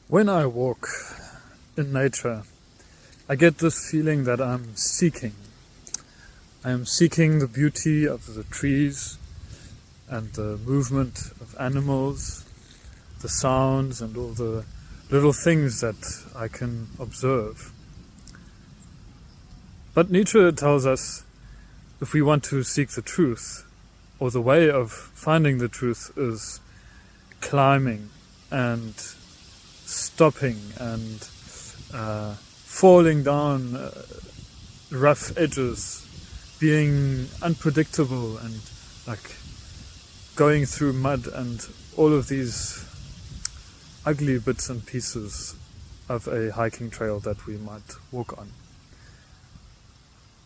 When I walk in nature, I get this feeling that I'm seeking. I am seeking the beauty of the trees and the movement of animals, the sounds and all the little things that I can observe. But Nietzsche tells us if we want to seek the truth, or the way of finding the truth is climbing and stopping and falling down rough edges, being unpredictable and like going through mud and all of these ugly bits and pieces of a hiking trail that we might walk on.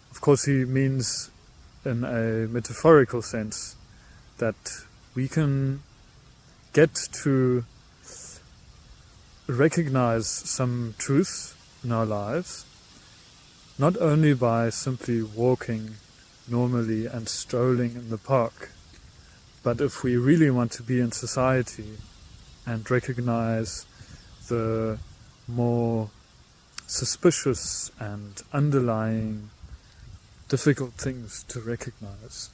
Of course, he means in a metaphorical sense that we can get to recognize some truth in our lives, not only by simply walking normally and strolling in the park, but if we really want to be in society and recognize the more suspicious and underlying difficult things to recognize,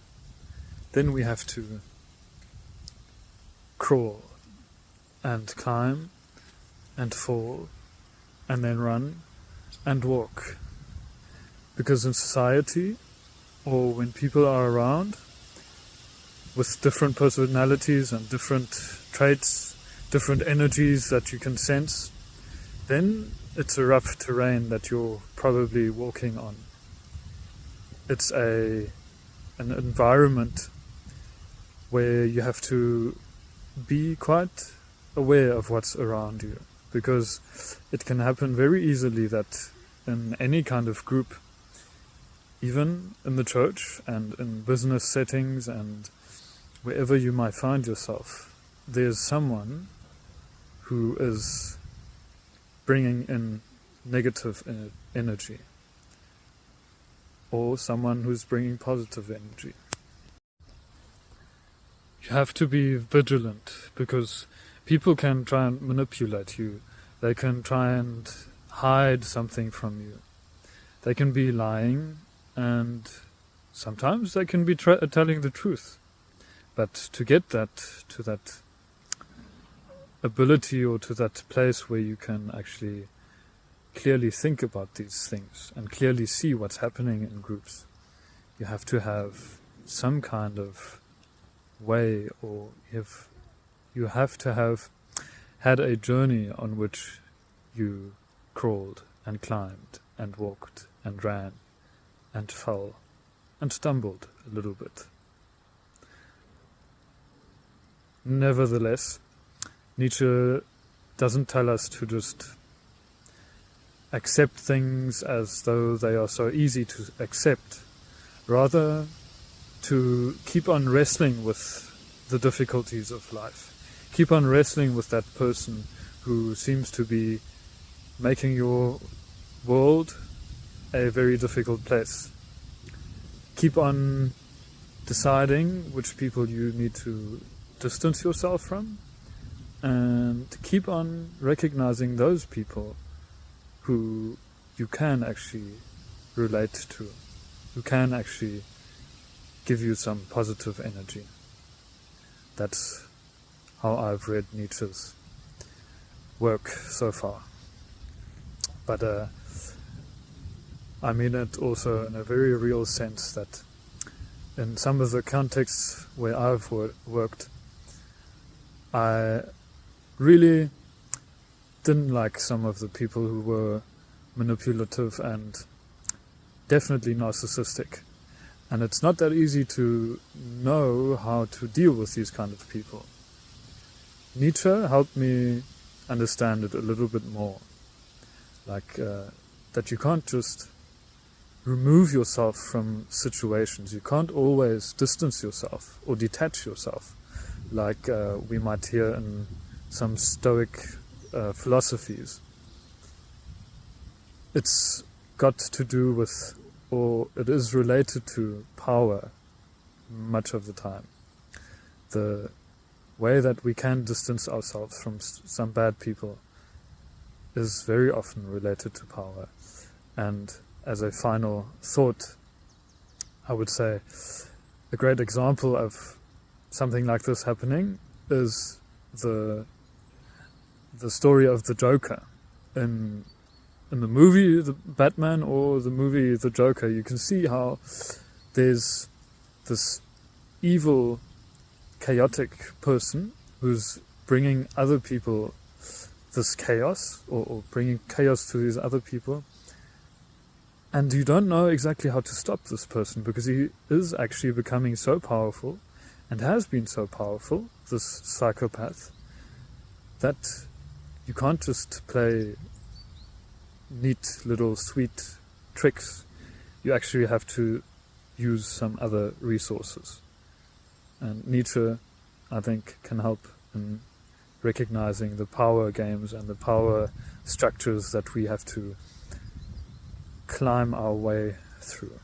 then we have to crawl and climb and fall and then run and walk. Because in society, or when people are around with different personalities and different traits, different energies that you can sense, then it's a rough terrain that you're probably walking on. It's an environment where you have to be quite aware of what's around you, because it can happen very easily that in any kind of group, even in the church and in business settings and wherever you might find yourself, there's someone who is bringing in negative energy, or someone who's bringing positive energy. You have to be vigilant, because people can try and manipulate you. They can try and hide something from you. They can be lying, and sometimes they can be telling the truth. But to get to that ability, or to that place where you can actually clearly think about these things and clearly see what's happening in groups, you have to have some kind of way, or you have to have had a journey on which you crawled and climbed and walked and ran and fell and stumbled a little bit. Nevertheless, Nietzsche doesn't tell us to just accept things as though they are so easy to accept, rather to keep on wrestling with the difficulties of life. Keep on wrestling with that person who seems to be making your world a very difficult place. Keep on deciding which people you need to distance yourself from, and keep on recognizing those people who you can actually relate to, who can actually give you some positive energy. That's how I've read Nietzsche's work so far. But I mean it also in a very real sense, that in some of the contexts where I've worked, I really didn't like some of the people who were manipulative and definitely narcissistic. And it's not that easy to know how to deal with these kind of people. Nietzsche helped me understand it a little bit more. Like that you can't just remove yourself from situations. You can't always distance yourself or detach yourself, like we might hear in some Stoic philosophies. It's got to do with, or it is related to, power much of the time. The way that we can distance ourselves from some bad people is very often related to power. And as a final thought, I would say a great example of something like this happening is the story of the Joker. In the movie The Batman or the movie The Joker, you can see how there's this evil, chaotic person who's bringing other people this chaos, or bringing chaos to these other people. And you don't know exactly how to stop this person, because he is actually becoming so powerful, and has been so powerful, this psychopath, that you can't just play neat little sweet tricks. You actually have to use some other resources. And Nietzsche, I think, can help in recognizing the power games and the power structures that we have to climb our way through.